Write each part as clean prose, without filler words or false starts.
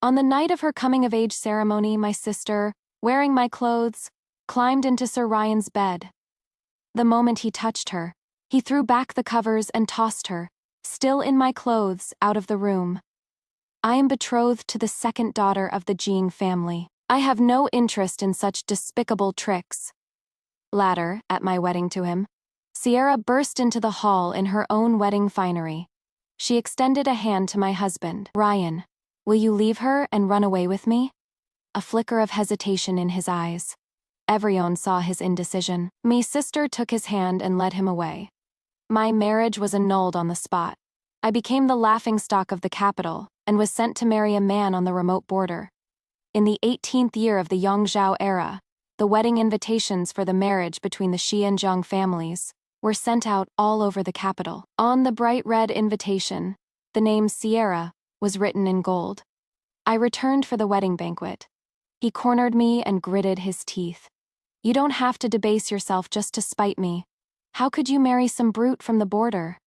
On the night of her coming-of-age ceremony, my sister, wearing my clothes, climbed into Sir Ryan's bed. The moment he touched her, he threw back the covers and tossed her, still in my clothes, out of the room. I am betrothed to the second daughter of the Jing family. I have no interest in such despicable tricks. Later, at my wedding to him, Sierra burst into the hall in her own wedding finery. She extended a hand to my husband. Ryan, will you leave her and run away with me? A flicker of hesitation in his eyes. Everyone saw his indecision. My sister took his hand and led him away. My marriage was annulled on the spot. I became the laughingstock of the capital and was sent to marry a man on the remote border. In the 18th year of the Yongzhou era, the wedding invitations for the marriage between the Xi and Zhang families were sent out all over the capital. On the bright red invitation, the name Sierra was written in gold. I returned for the wedding banquet. He cornered me and gritted his teeth. You don't have to debase yourself just to spite me. How could you marry some brute from the border?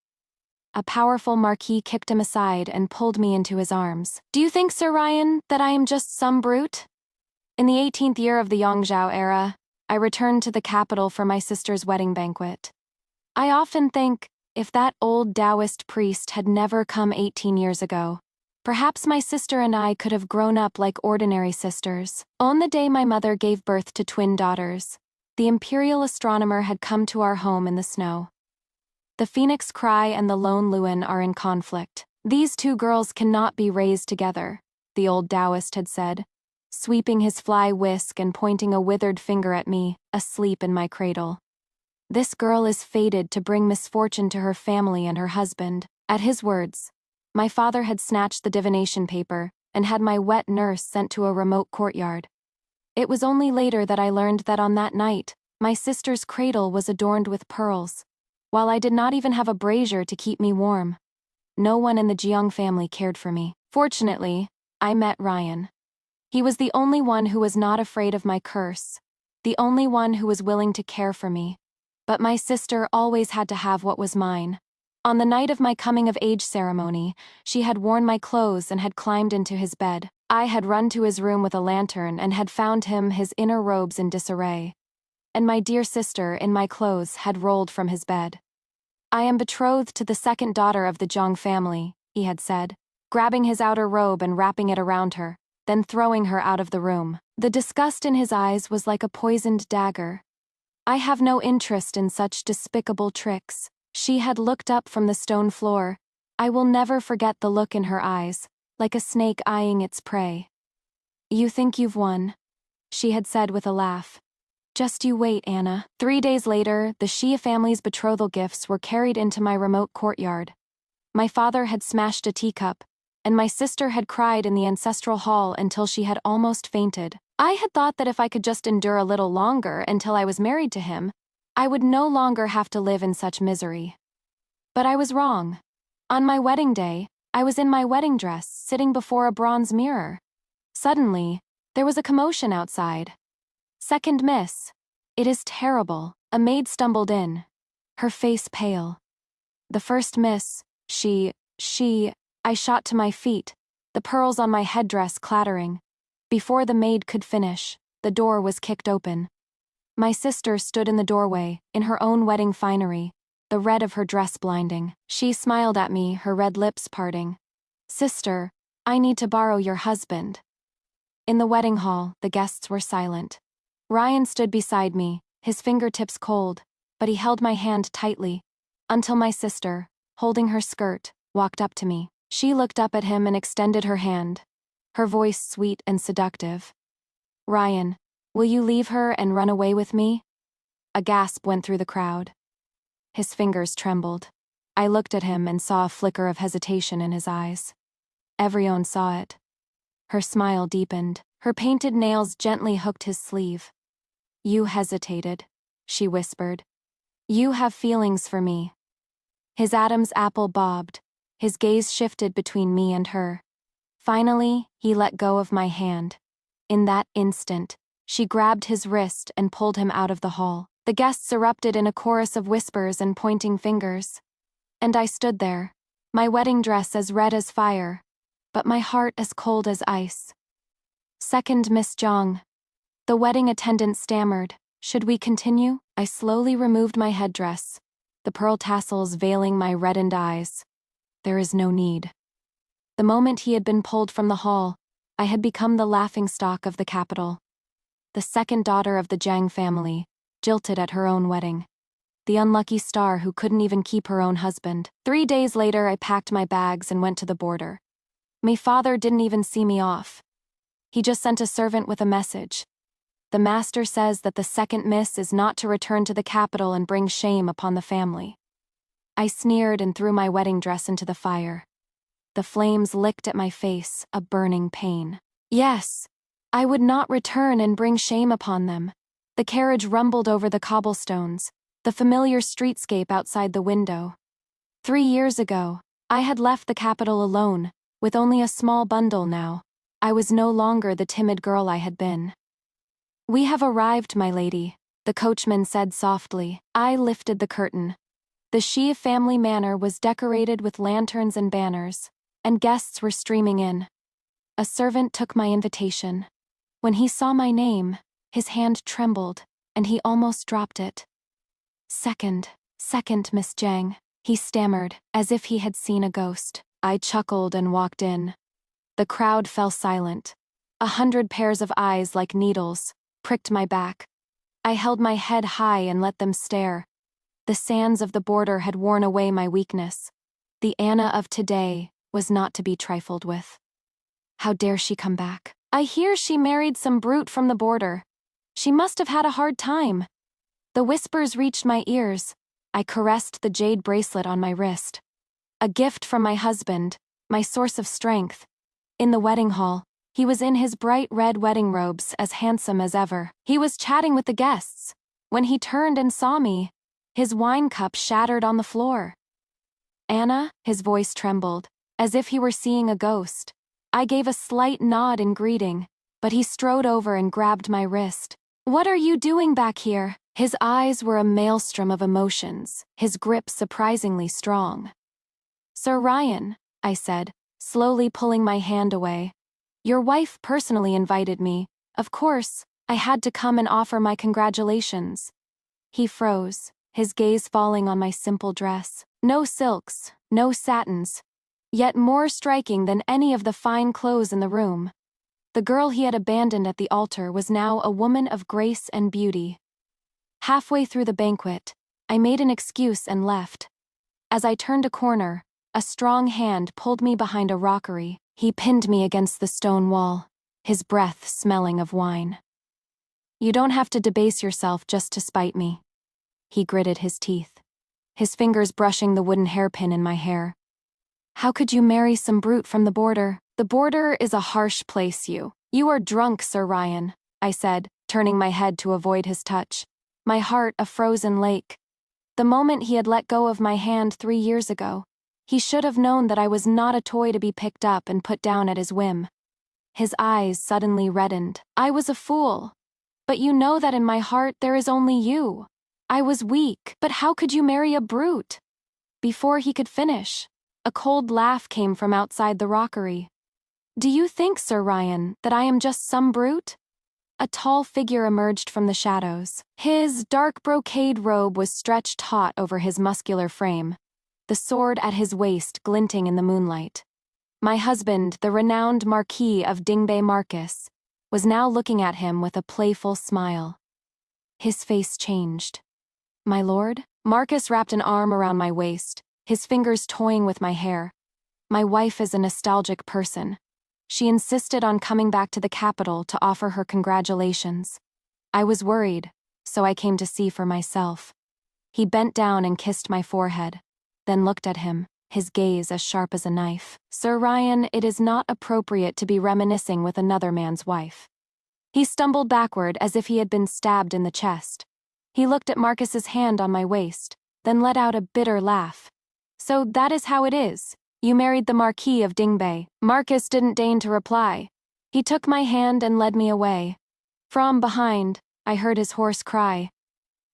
A powerful marquis kicked him aside and pulled me into his arms. Do you think, Sir Ryan, that I am just some brute? In the 18th year of the Yongzhou era, I returned to the capital for my sister's wedding banquet. I often think, if that old Taoist priest had never come 18 years ago, perhaps my sister and I could have grown up like ordinary sisters. On the day my mother gave birth to twin daughters, the imperial astronomer had come to our home in the snow. The phoenix cry and the lone Luan are in conflict. These two girls cannot be raised together, the old Taoist had said, sweeping his fly whisk and pointing a withered finger at me, asleep in my cradle. This girl is fated to bring misfortune to her family and her husband. At his words, my father had snatched the divination paper and had my wet nurse sent to a remote courtyard. It was only later that I learned that on that night, my sister's cradle was adorned with pearls, while I did not even have a brazier to keep me warm. No one in the Jiang family cared for me. Fortunately, I met Ryan. He was the only one who was not afraid of my curse, the only one who was willing to care for me. But my sister always had to have what was mine. On the night of my coming-of-age ceremony, she had worn my clothes and had climbed into his bed. I had run to his room with a lantern and had found him his inner robes in disarray. And my dear sister, in my clothes, had rolled from his bed. I am betrothed to the second daughter of the Zhang family, he had said, grabbing his outer robe and wrapping it around her, then throwing her out of the room. The disgust in his eyes was like a poisoned dagger. I have no interest in such despicable tricks. She had looked up from the stone floor. I will never forget the look in her eyes, like a snake eyeing its prey. You think you've won, she had said with a laugh. Just you wait, Anna. 3 days later, the Xia family's betrothal gifts were carried into my remote courtyard. My father had smashed a teacup, and my sister had cried in the ancestral hall until she had almost fainted. I had thought that if I could just endure a little longer until I was married to him, I would no longer have to live in such misery. But I was wrong. On my wedding day, I was in my wedding dress, sitting before a bronze mirror. Suddenly, there was a commotion outside. Second miss. It is terrible. A maid stumbled in, her face pale. The first miss, I shot to my feet, the pearls on my headdress clattering. Before the maid could finish, the door was kicked open. My sister stood in the doorway, in her own wedding finery, the red of her dress blinding. She smiled at me, her red lips parting. Sister, I need to borrow your husband. In the wedding hall, the guests were silent. Ryan stood beside me, his fingertips cold, but he held my hand tightly, until my sister, holding her skirt, walked up to me. She looked up at him and extended her hand, her voice sweet and seductive. Ryan, will you leave her and run away with me? A gasp went through the crowd. His fingers trembled. I looked at him and saw a flicker of hesitation in his eyes. Everyone saw it. Her smile deepened. Her painted nails gently hooked his sleeve. You hesitated, she whispered. You have feelings for me. His Adam's apple bobbed. His gaze shifted between me and her. Finally, he let go of my hand. In that instant, she grabbed his wrist and pulled him out of the hall. The guests erupted in a chorus of whispers and pointing fingers. And I stood there, my wedding dress as red as fire, but my heart as cold as ice. Second Miss Zhang. The wedding attendant stammered. Should we continue? I slowly removed my headdress, the pearl tassels veiling my reddened eyes. There is no need. The moment he had been pulled from the hall, I had become the laughingstock of the capital. The second daughter of the Zhang family, jilted at her own wedding. The unlucky star who couldn't even keep her own husband. 3 days later, I packed my bags and went to the border. My father didn't even see me off. He just sent a servant with a message. The master says that the second miss is not to return to the capital and bring shame upon the family. I sneered and threw my wedding dress into the fire. The flames licked at my face, a burning pain. Yes, I would not return and bring shame upon them. The carriage rumbled over the cobblestones, the familiar streetscape outside the window. 3 years ago, I had left the capital alone, with only a small bundle now. I was no longer the timid girl I had been. We have arrived, my lady, the coachman said softly. I lifted the curtain. The Xie family manor was decorated with lanterns and banners, and guests were streaming in. A servant took my invitation. When he saw my name, his hand trembled, and he almost dropped it. Second Miss Zhang, he stammered, as if he had seen a ghost. I chuckled and walked in. The crowd fell silent. 100 pairs of eyes like needles pricked my back. I held my head high and let them stare. The sands of the border had worn away my weakness. The Anna of today was not to be trifled with. How dare she come back? I hear she married some brute from the border. She must have had a hard time. The whispers reached my ears. I caressed the jade bracelet on my wrist. A gift from my husband, my source of strength. In the wedding hall, he was in his bright red wedding robes, as handsome as ever. He was chatting with the guests. When he turned and saw me, his wine cup shattered on the floor. Anna, his voice trembled, as if he were seeing a ghost. I gave a slight nod in greeting, but he strode over and grabbed my wrist. What are you doing back here? His eyes were a maelstrom of emotions, his grip surprisingly strong. Sir Ryan, I said, slowly pulling my hand away. Your wife personally invited me. Of course, I had to come and offer my congratulations. He froze, his gaze falling on my simple dress. No silks, no satins. Yet more striking than any of the fine clothes in the room. The girl he had abandoned at the altar was now a woman of grace and beauty. Halfway through the banquet, I made an excuse and left. As I turned a corner, a strong hand pulled me behind a rockery. He pinned me against the stone wall, his breath smelling of wine. You don't have to debase yourself just to spite me. He gritted his teeth, his fingers brushing the wooden hairpin in my hair. How could you marry some brute from the border? The border is a harsh place, You are drunk, Sir Ryan, I said, turning my head to avoid his touch. My heart a frozen lake. The moment he had let go of my hand 3 years ago, he should have known that I was not a toy to be picked up and put down at his whim. His eyes suddenly reddened. I was a fool. But you know that in my heart there is only you. I was weak, but how could you marry a brute? Before he could finish, a cold laugh came from outside the rockery. Do you think, Sir Ryan, that I am just some brute? A tall figure emerged from the shadows. His dark brocade robe was stretched taut over his muscular frame, the sword at his waist glinting in the moonlight. My husband, the renowned Marquis of Dingbei Marcus, was now looking at him with a playful smile. His face changed. My lord? Marcus wrapped an arm around my waist, his fingers toying with my hair. My wife is a nostalgic person. She insisted on coming back to the capital to offer her congratulations. I was worried, so I came to see for myself. He bent down and kissed my forehead, then looked at him, his gaze as sharp as a knife. Sir Ryan, it is not appropriate to be reminiscing with another man's wife. He stumbled backward as if he had been stabbed in the chest. He looked at Marcus's hand on my waist, then let out a bitter laugh. So that is how it is. You married the Marquis of Dingbei. Marcus didn't deign to reply. He took my hand and led me away. From behind, I heard his hoarse cry.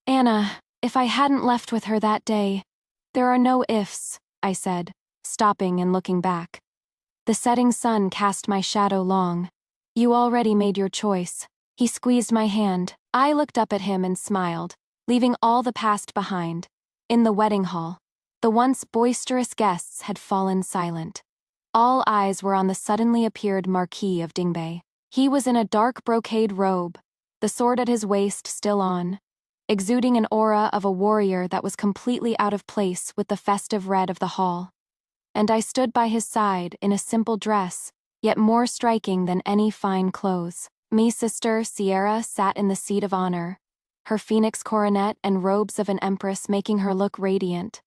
Anna, if I hadn't left with her that day. There are no ifs, I said, stopping and looking back. The setting sun cast my shadow long. You already made your choice. He squeezed my hand. I looked up at him and smiled, leaving all the past behind. In the wedding hall, the once boisterous guests had fallen silent. All eyes were on the suddenly appeared Marquis of Dingbei. He was in a dark brocade robe, the sword at his waist still on, exuding an aura of a warrior that was completely out of place with the festive red of the hall. And I stood by his side in a simple dress, yet more striking than any fine clothes. Me sister Sierra sat in the seat of honor, her phoenix coronet and robes of an empress making her look radiant.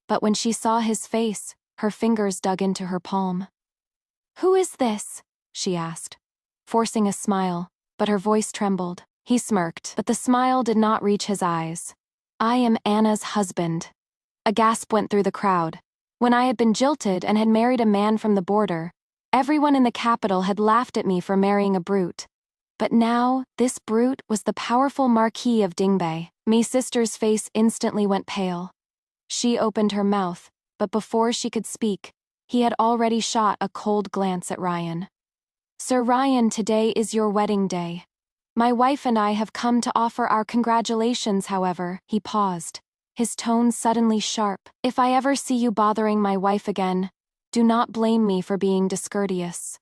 But when she saw his face, her fingers dug into her palm. "Who is this?" she asked, forcing a smile, but her voice trembled. He smirked, but the smile did not reach his eyes. "I am Anna's husband." A gasp went through the crowd. When I had been jilted and had married a man from the border, everyone in the capital had laughed at me for marrying a brute. But now, this brute was the powerful Marquis of Dingbei. Me sister's face instantly went pale. She opened her mouth, but before she could speak, he had already shot a cold glance at Ryan. "Sir Ryan, today is your wedding day. My wife and I have come to offer our congratulations, however." He paused, his tone suddenly sharp. "If I ever see you bothering my wife again, do not blame me for being discourteous."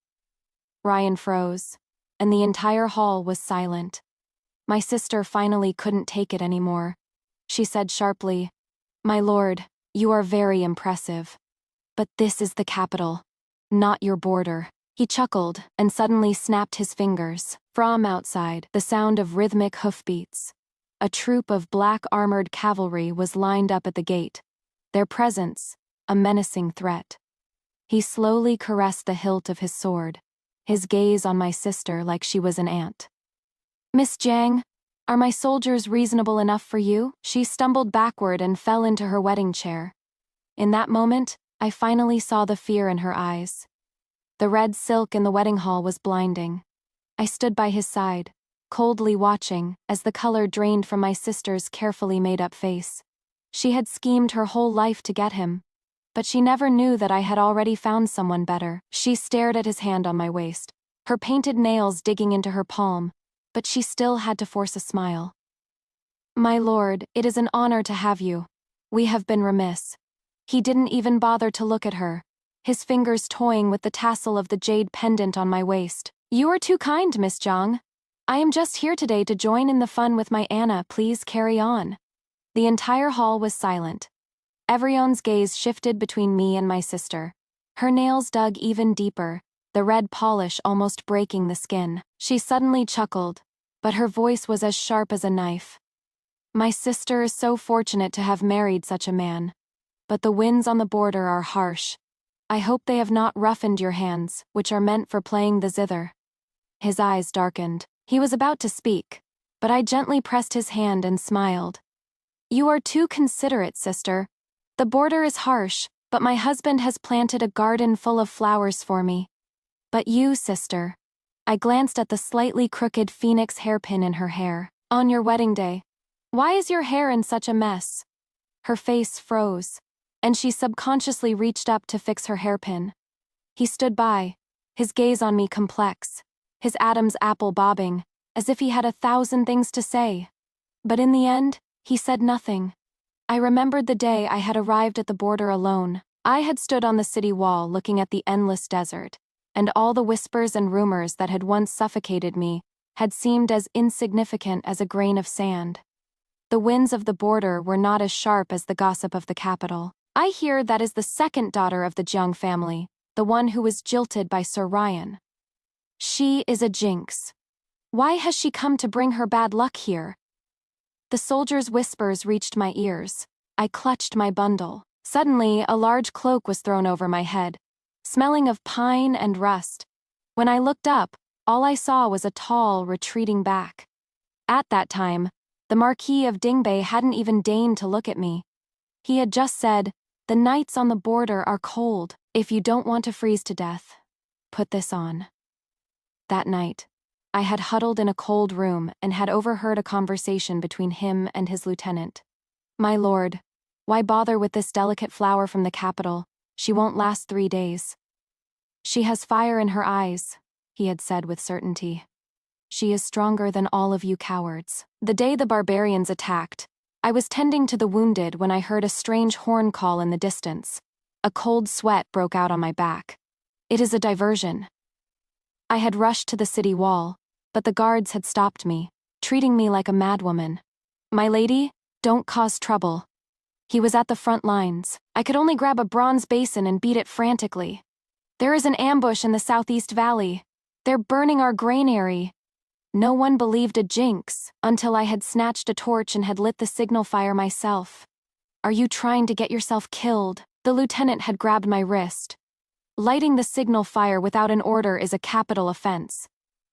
Ryan froze, and the entire hall was silent. My sister finally couldn't take it anymore. She said sharply, "My lord, you are very impressive. But this is the capital, not your border." He chuckled and suddenly snapped his fingers. From outside, the sound of rhythmic hoofbeats. A troop of black-armored cavalry was lined up at the gate, their presence a menacing threat. He slowly caressed the hilt of his sword, his gaze on my sister like she was an ant. "Miss Jiang, are my soldiers reasonable enough for you?" She stumbled backward and fell into her wedding chair. In that moment, I finally saw the fear in her eyes. The red silk in the wedding hall was blinding. I stood by his side, coldly watching as the color drained from my sister's carefully made-up face. She had schemed her whole life to get him, but she never knew that I had already found someone better. She stared at his hand on my waist, her painted nails digging into her palm, but she still had to force a smile. "My lord, it is an honor to have you. We have been remiss." He didn't even bother to look at her, his fingers toying with the tassel of the jade pendant on my waist. "You are too kind, Miss Jiang. I am just here today to join in the fun with my Anna. Please carry on." The entire hall was silent. Everyone's gaze shifted between me and my sister. Her nails dug even deeper, the red polish almost breaking the skin. She suddenly chuckled, but her voice was as sharp as a knife. "My sister is so fortunate to have married such a man. But the winds on the border are harsh. I hope they have not roughened your hands, which are meant for playing the zither." His eyes darkened. He was about to speak, but I gently pressed his hand and smiled. "You are too considerate, sister. The border is harsh, but my husband has planted a garden full of flowers for me. But you, sister." I glanced at the slightly crooked phoenix hairpin in her hair. "On your wedding day, why is your hair in such a mess?" Her face froze, and she subconsciously reached up to fix her hairpin. He stood by, his gaze on me complex, his Adam's apple bobbing, as if he had 1,000 things to say. But in the end, he said nothing. I remembered the day I had arrived at the border alone. I had stood on the city wall looking at the endless desert, and all the whispers and rumors that had once suffocated me had seemed as insignificant as a grain of sand. The winds of the border were not as sharp as the gossip of the capital. "I hear that is the second daughter of the Jiang family, the one who was jilted by Sir Ryan. She is a jinx. Why has she come to bring her bad luck here?" The soldiers' whispers reached my ears. I clutched my bundle. Suddenly, a large cloak was thrown over my head, smelling of pine and rust. When I looked up, all I saw was a tall, retreating back. At that time, the Marquis of Dingbei hadn't even deigned to look at me. He had just said, "The nights on the border are cold. If you don't want to freeze to death, put this on." That night, I had huddled in a cold room and had overheard a conversation between him and his lieutenant. "My lord, why bother with this delicate flower from the capital? She won't last 3 days." She has fire in her eyes, he had said with certainty. She is stronger than all of you cowards. The day the barbarians attacked, I was tending to the wounded when I heard a strange horn call in the distance. A cold sweat broke out on my back. It is a diversion. I had rushed to the city wall, but the guards had stopped me, treating me like a madwoman. My lady, don't cause trouble. He was at the front lines. I could only grab a bronze basin and beat it frantically. There is an ambush in the southeast valley. They're burning our granary. No one believed a jinx until I had snatched a torch and had lit the signal fire myself. Are you trying to get yourself killed? The lieutenant had grabbed my wrist. Lighting the signal fire without an order is a capital offense.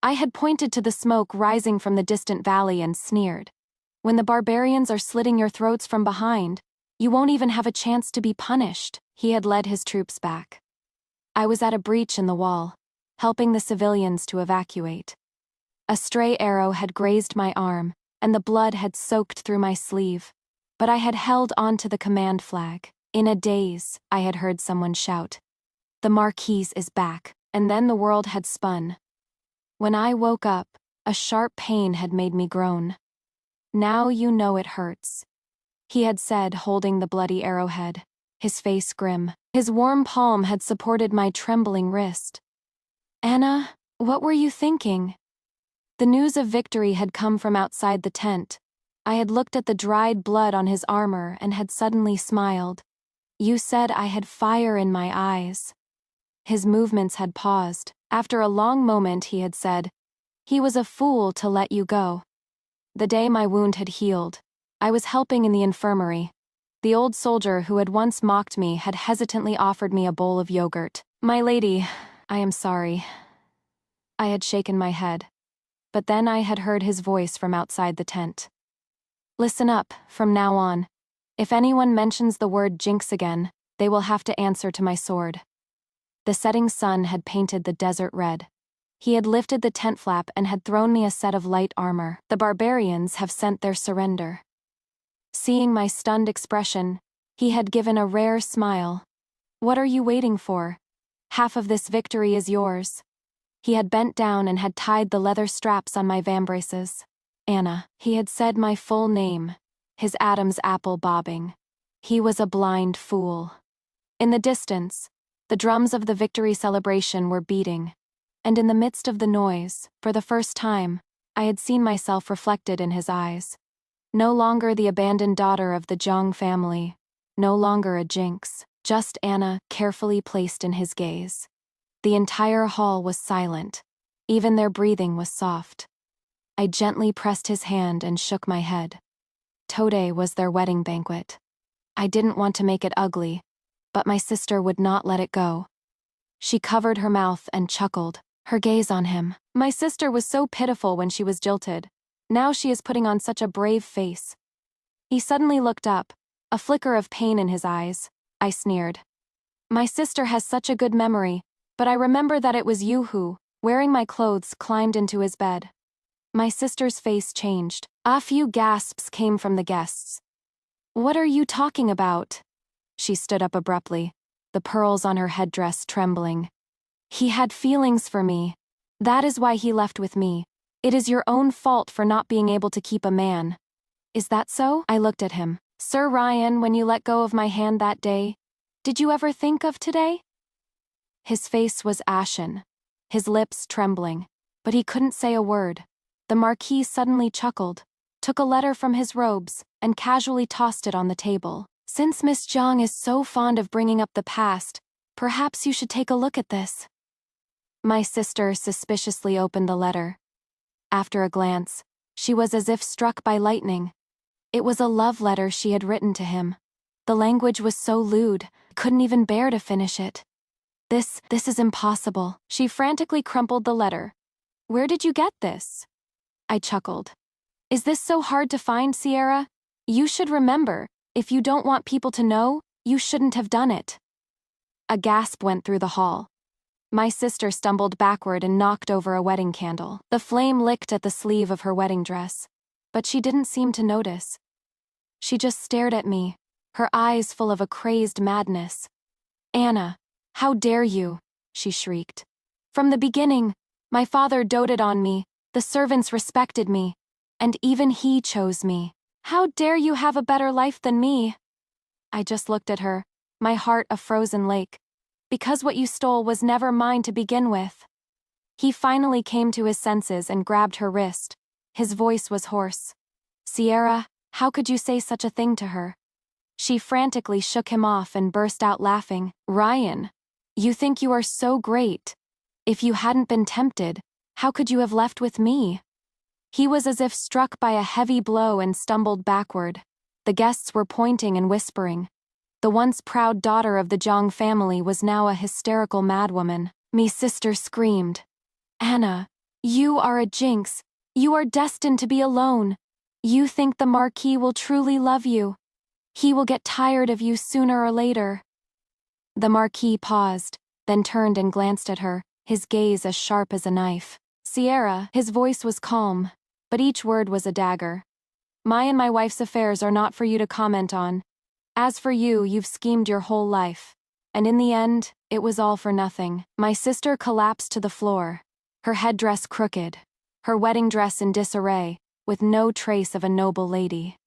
I had pointed to the smoke rising from the distant valley and sneered. When the barbarians are slitting your throats from behind, you won't even have a chance to be punished. He had led his troops back. I was at a breach in the wall, helping the civilians to evacuate. A stray arrow had grazed my arm, and the blood had soaked through my sleeve, but I had held onto the command flag. In a daze, I had heard someone shout, "The Marquise is back," and then the world had spun. When I woke up, a sharp pain had made me groan. "Now you know it hurts," he had said, holding the bloody arrowhead, his face grim. His warm palm had supported my trembling wrist. "Anna, what were you thinking?" The news of victory had come from outside the tent. I had looked at the dried blood on his armor and had suddenly smiled. "You said I had fire in my eyes." His movements had paused. After a long moment he had said, "He was a fool to let you go." The day my wound had healed, I was helping in the infirmary. The old soldier who had once mocked me had hesitantly offered me a bowl of yogurt. "My lady, I am sorry." I had shaken my head. But then I had heard his voice from outside the tent. "Listen up, from now on. If anyone mentions the word jinx again, they will have to answer to my sword." The setting sun had painted the desert red. He had lifted the tent flap and had thrown me a set of light armor. "The barbarians have sent their surrender." Seeing my stunned expression, he had given a rare smile. "What are you waiting for? Half of this victory is yours." He had bent down and had tied the leather straps on my vambraces. "Anna," he had said my full name, his Adam's apple bobbing. He was a blind fool. In the distance, the drums of the victory celebration were beating, and in the midst of the noise, for the first time, I had seen myself reflected in his eyes. No longer the abandoned daughter of the Zhang family, no longer a jinx, just Anna carefully placed in his gaze. The entire hall was silent. Even their breathing was soft. I gently pressed his hand and shook my head. Today was their wedding banquet. I didn't want to make it ugly, but my sister would not let it go. She covered her mouth and chuckled, her gaze on him. My sister was so pitiful when she was jilted. Now she is putting on such a brave face. He suddenly looked up, a flicker of pain in his eyes. I sneered. "My sister has such a good memory, but I remember that it was you who, wearing my clothes, climbed into his bed." My sister's face changed. A few gasps came from the guests. "What are you talking about?" She stood up abruptly, the pearls on her headdress trembling. "He had feelings for me. That is why he left with me. It is your own fault for not being able to keep a man." "Is that so?" I looked at him. "Sir Ryan, when you let go of my hand that day, did you ever think of today?" His face was ashen, his lips trembling, but he couldn't say a word. The Marquis suddenly chuckled, took a letter from his robes, and casually tossed it on the table. "Since Miss Zhang is so fond of bringing up the past, perhaps you should take a look at this." My sister suspiciously opened the letter. After a glance, she was as if struck by lightning. It was a love letter she had written to him. The language was so lewd, I couldn't even bear to finish it. This is impossible." She frantically crumpled the letter. "Where did you get this?" I chuckled. "Is this so hard to find, Sierra? You should remember, if you don't want people to know, you shouldn't have done it." A gasp went through the hall. My sister stumbled backward and knocked over a wedding candle. The flame licked at the sleeve of her wedding dress, but she didn't seem to notice. She just stared at me, her eyes full of a crazed madness. "Anna, how dare you? she shrieked. From the beginning, my father doted on me, the servants respected me, and even he chose me. How dare you have a better life than me? I just looked at her, my heart a frozen lake, because what you stole was never mine to begin with. He finally came to his senses and grabbed her wrist. His voice was hoarse. Sierra, how could you say such a thing to her? She frantically shook him off and burst out laughing. Ryan, you think you are so great. If you hadn't been tempted, how could you have left with me? He was as if struck by a heavy blow and stumbled backward. The guests were pointing and whispering. The once proud daughter of the Zhang family was now a hysterical madwoman. Me sister screamed. Anna, you are a jinx. You are destined to be alone. You think the Marquis will truly love you. He will get tired of you sooner or later. The Marquis paused, then turned and glanced at her, his gaze as sharp as a knife. Sierra, his voice was calm, but each word was a dagger. My and my wife's affairs are not for you to comment on. As for you, you've schemed your whole life. And in the end, it was all for nothing. My sister collapsed to the floor, her headdress crooked, her wedding dress in disarray, with no trace of a noble lady.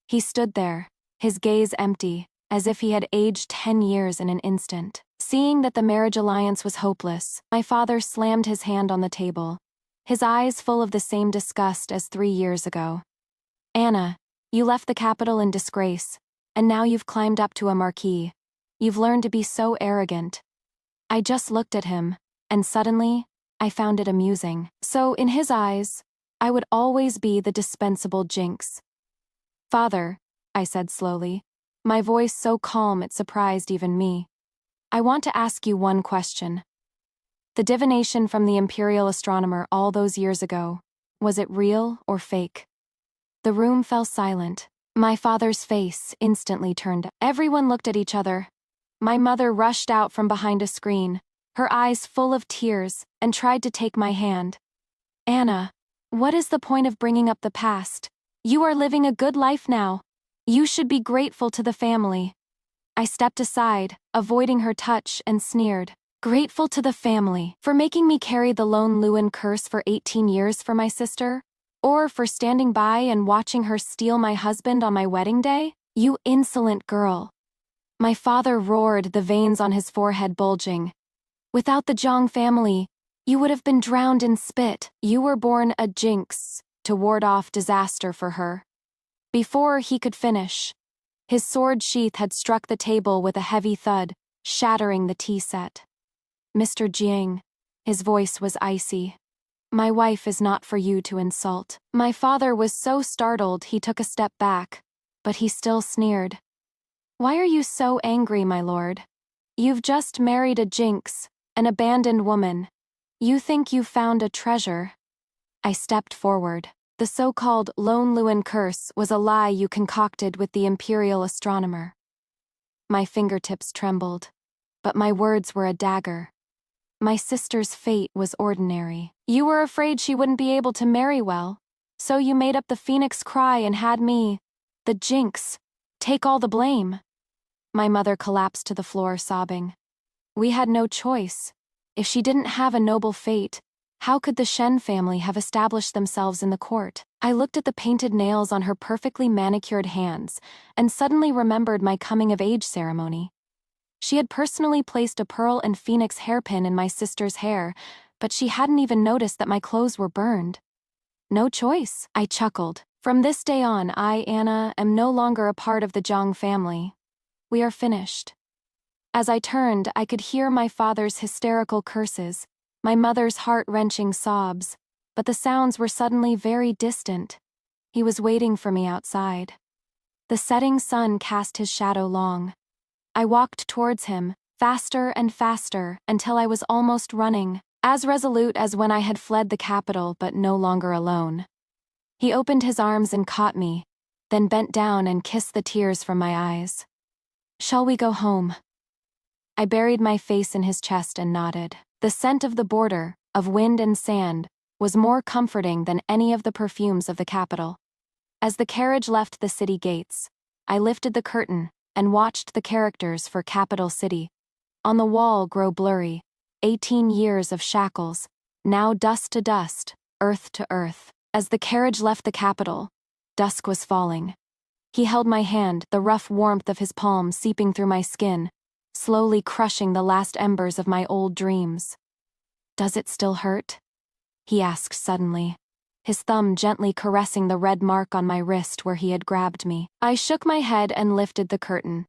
He stood there, his gaze empty, as if he had aged 10 years in an instant. Seeing that the marriage alliance was hopeless, my father slammed his hand on the table, his eyes full of the same disgust as 3 years ago. Anna, you left the capital in disgrace, and now you've climbed up to a marquis. You've learned to be so arrogant. I just looked at him, and suddenly, I found it amusing. So, in his eyes, I would always be the dispensable jinx. Father, I said slowly, my voice so calm it surprised even me. I want to ask you one question. The divination from the imperial astronomer all those years ago, was it real or fake? The room fell silent. My father's face instantly turned. Everyone looked at each other. My mother rushed out from behind a screen, her eyes full of tears, and tried to take my hand. Anna, what is the point of bringing up the past? You are living a good life now. You should be grateful to the family. I stepped aside, avoiding her touch, and sneered. Grateful to the family for making me carry the lone Lewin curse for 18 years for my sister? Or for standing by and watching her steal my husband on my wedding day? You insolent girl. My father roared, the veins on his forehead bulging. Without the Zhang family, you would have been drowned in spit. You were born a jinx to ward off disaster for her. Before he could finish, his sword sheath had struck the table with a heavy thud, shattering the tea set. Mr. Jiang, his voice was icy. My wife is not for you to insult. My father was so startled he took a step back, but he still sneered. Why are you so angry, my lord? You've just married a jinx, an abandoned woman. You think you've found a treasure. I stepped forward. The so-called Lone Lewin curse was a lie you concocted with the imperial astronomer. My fingertips trembled, but my words were a dagger. My sister's fate was ordinary. You were afraid she wouldn't be able to marry well, so you made up the phoenix cry and had me, the jinx, take all the blame. My mother collapsed to the floor, sobbing. We had no choice. If she didn't have a noble fate, how could the Shen family have established themselves in the court? I looked at the painted nails on her perfectly manicured hands and suddenly remembered my coming-of-age ceremony. She had personally placed a pearl and phoenix hairpin in my sister's hair, but she hadn't even noticed that my clothes were burned. No choice, I chuckled. From this day on, I, Anna, am no longer a part of the Zhang family. We are finished. As I turned, I could hear my father's hysterical curses, my mother's heart-wrenching sobs, but the sounds were suddenly very distant. He was waiting for me outside. The setting sun cast his shadow long. I walked towards him, faster and faster, until I was almost running, as resolute as when I had fled the capital but no longer alone. He opened his arms and caught me, then bent down and kissed the tears from my eyes. Shall we go home? I buried my face in his chest and nodded. The scent of the border, of wind and sand, was more comforting than any of the perfumes of the capital. As the carriage left the city gates, I lifted the curtain and watched the characters for Capital City on the wall grow blurry, 18 years of shackles, now dust to dust, earth to earth. As the carriage left the capital, dusk was falling. He held my hand, the rough warmth of his palm seeping through my skin, slowly crushing the last embers of my old dreams. "Does it still hurt?" he asked suddenly, his thumb gently caressing the red mark on my wrist where he had grabbed me. I shook my head and lifted the curtain.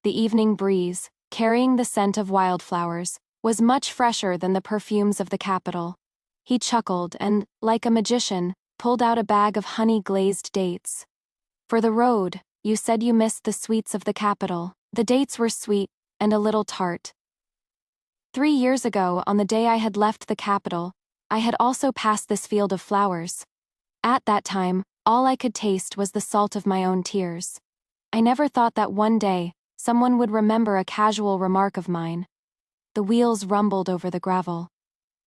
The evening breeze, carrying the scent of wildflowers, was much fresher than the perfumes of the capital. He chuckled and, like a magician, pulled out a bag of honey-glazed dates. "For the road, you said you missed the sweets of the capital." The dates were sweet and a little tart. 3 years ago, on the day I had left the capital, I had also passed this field of flowers. At that time, all I could taste was the salt of my own tears. I never thought that one day, someone would remember a casual remark of mine. The wheels rumbled over the gravel.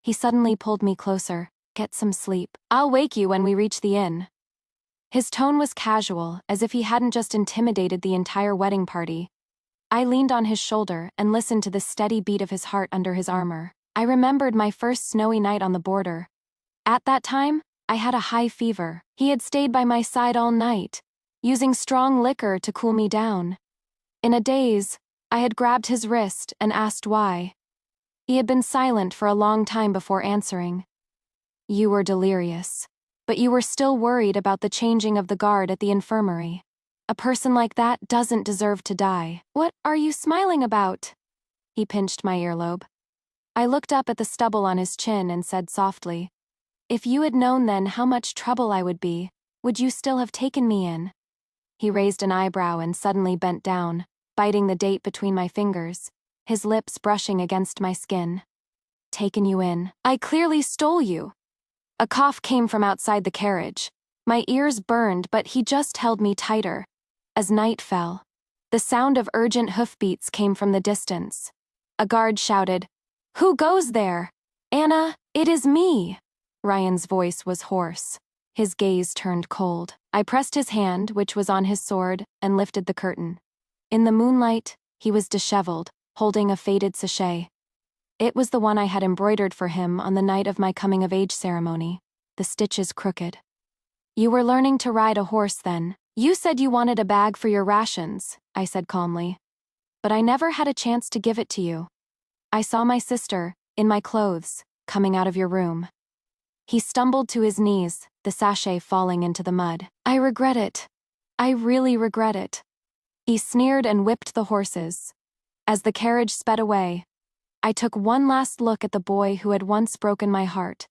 He suddenly pulled me closer. "Get some sleep. I'll wake you when we reach the inn." His tone was casual, as if he hadn't just intimidated the entire wedding party. I leaned on his shoulder and listened to the steady beat of his heart under his armor. I remembered my first snowy night on the border. At that time, I had a high fever. He had stayed by my side all night, using strong liquor to cool me down. In a daze, I had grabbed his wrist and asked why. He had been silent for a long time before answering. "You were delirious, but you were still worried about the changing of the guard at the infirmary. A person like that doesn't deserve to die." "What are you smiling about?" He pinched my earlobe. I looked up at the stubble on his chin and said softly, "If you had known then how much trouble I would be, would you still have taken me in?" He raised an eyebrow and suddenly bent down, biting the date between my fingers, his lips brushing against my skin. "Taken you in? I clearly stole you." A cough came from outside the carriage. My ears burned, but he just held me tighter. As night fell, the sound of urgent hoofbeats came from the distance. A guard shouted, "Who goes there?" "Anna, it is me." Ryan's voice was hoarse. His gaze turned cold. I pressed his hand, which was on his sword, and lifted the curtain. In the moonlight, he was disheveled, holding a faded sachet. It was the one I had embroidered for him on the night of my coming-of-age ceremony, the stitches crooked. "You were learning to ride a horse then. You said you wanted a bag for your rations," I said calmly. "But I never had a chance to give it to you. I saw my sister, in my clothes, coming out of your room." He stumbled to his knees, the sachet falling into the mud. "I regret it. I really regret it." He sneered and whipped the horses. As the carriage sped away, I took one last look at the boy who had once broken my heart.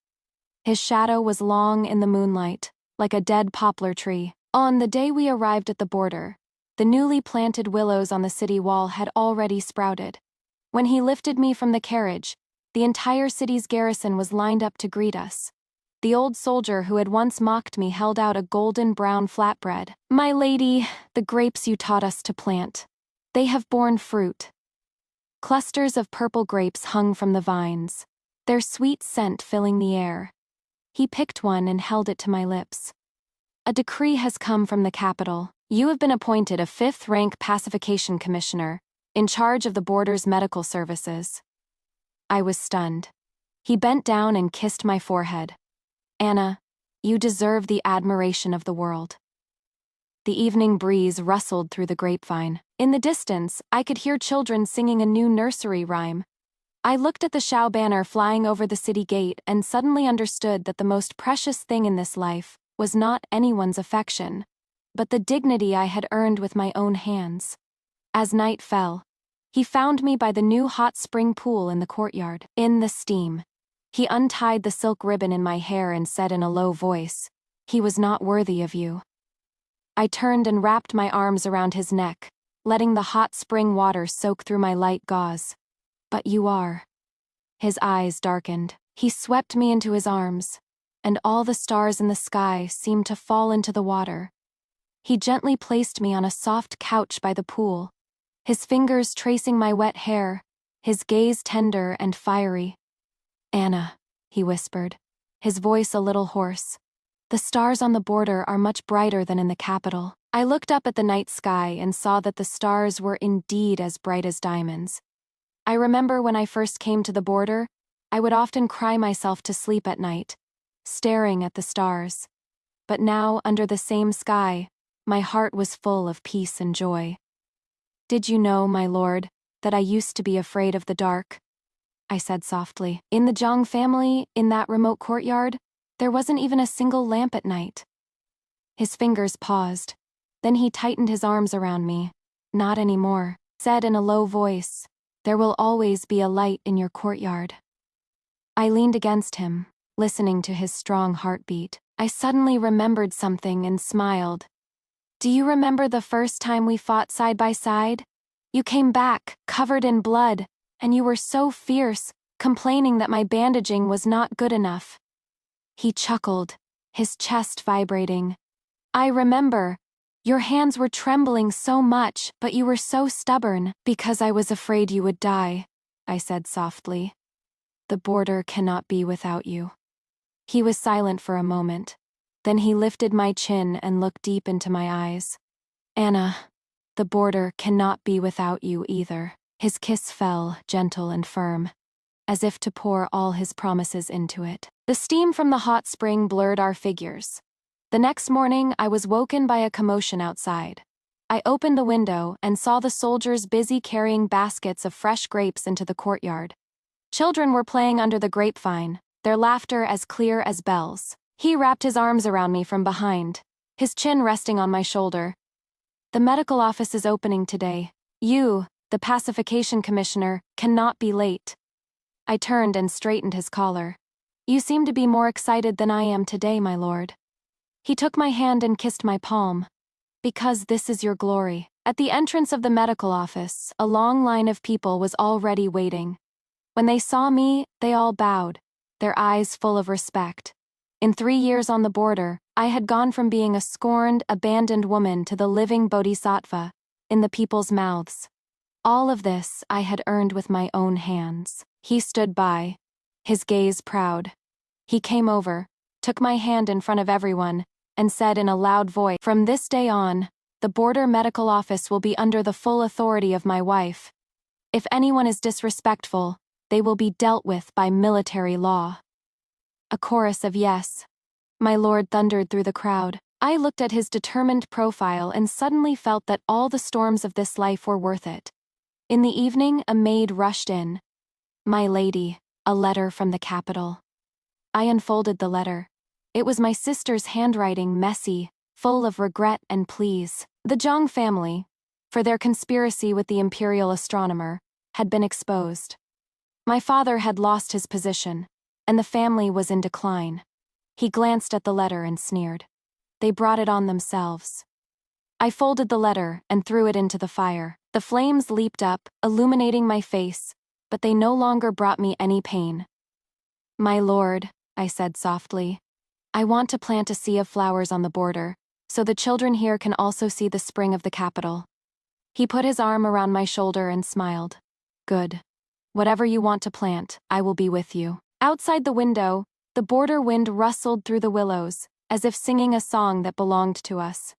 His shadow was long in the moonlight, like a dead poplar tree. On the day we arrived at the border, the newly planted willows on the city wall had already sprouted. When he lifted me from the carriage, the entire city's garrison was lined up to greet us. The old soldier who had once mocked me held out a golden brown flatbread. "My lady, the grapes you taught us to plant. They have borne fruit." Clusters of purple grapes hung from the vines, their sweet scent filling the air. He picked one and held it to my lips. "A decree has come from the capital. You have been appointed a 5th-rank pacification commissioner, in charge of the border's medical services." I was stunned. He bent down and kissed my forehead. "Anna, you deserve the admiration of the world." The evening breeze rustled through the grapevine. In the distance, I could hear children singing a new nursery rhyme. I looked at the Shao banner flying over the city gate and suddenly understood that the most precious thing in this life was not anyone's affection, but the dignity I had earned with my own hands. As night fell, he found me by the new hot spring pool in the courtyard. In the steam, he untied the silk ribbon in my hair and said in a low voice, "He was not worthy of you." I turned and wrapped my arms around his neck, letting the hot spring water soak through my light gauze. "But you are." His eyes darkened. He swept me into his arms, and all the stars in the sky seemed to fall into the water. He gently placed me on a soft couch by the pool, his fingers tracing my wet hair, his gaze tender and fiery. "Anna," he whispered, his voice a little hoarse, "the stars on the border are much brighter than in the capital." I looked up at the night sky and saw that the stars were indeed as bright as diamonds. I remember when I first came to the border, I would often cry myself to sleep at night, staring at the stars. But now, under the same sky, my heart was full of peace and joy. Did you know, my lord, that I used to be afraid of the dark? I said softly. In the Zhang family, in that remote courtyard, there wasn't even a single lamp at night. His fingers paused. Then he tightened his arms around me. Not anymore, said in a low voice. There will always be a light in your courtyard. I leaned against him, listening to his strong heartbeat. I suddenly remembered something and smiled. Do you remember the first time we fought side by side? You came back, covered in blood, and you were so fierce, complaining that my bandaging was not good enough. He chuckled, his chest vibrating. I remember. Your hands were trembling so much, but you were so stubborn. Because I was afraid you would die, I said softly. The border cannot be without you. He was silent for a moment. Then he lifted my chin and looked deep into my eyes. Anna, the border cannot be without you either. His kiss fell, gentle and firm, as if to pour all his promises into it. The steam from the hot spring blurred our figures. The next morning, I was woken by a commotion outside. I opened the window and saw the soldiers busy carrying baskets of fresh grapes into the courtyard. Children were playing under the grapevine, their laughter as clear as bells. He wrapped his arms around me from behind, his chin resting on my shoulder. The medical office is opening today. You, the pacification commissioner, cannot be late. I turned and straightened his collar. You seem to be more excited than I am today, my lord. He took my hand and kissed my palm. Because this is your glory. At the entrance of the medical office, a long line of people was already waiting. When they saw me, they all bowed, their eyes full of respect. In 3 years on the border, I had gone from being a scorned, abandoned woman to the living bodhisattva, in the people's mouths. All of this I had earned with my own hands. He stood by, his gaze proud. He came over, took my hand in front of everyone, and said in a loud voice, "From this day on, the border medical office will be under the full authority of my wife. If anyone is disrespectful, they will be dealt with by military law." A chorus of yes. My lord thundered through the crowd. I looked at his determined profile and suddenly felt that all the storms of this life were worth it. In the evening, a maid rushed in. "My lady, a letter from the capital." I unfolded the letter. It was my sister's handwriting, messy, full of regret and pleas. The Zhang family, for their conspiracy with the imperial astronomer, had been exposed. My father had lost his position, and the family was in decline. He glanced at the letter and sneered. They brought it on themselves. I folded the letter and threw it into the fire. The flames leaped up, illuminating my face, but they no longer brought me any pain. "My lord," I said softly, "I want to plant a sea of flowers on the border, so the children here can also see the spring of the capital." He put his arm around my shoulder and smiled. "Good. Whatever you want to plant, I will be with you." Outside the window, the border wind rustled through the willows, as if singing a song that belonged to us.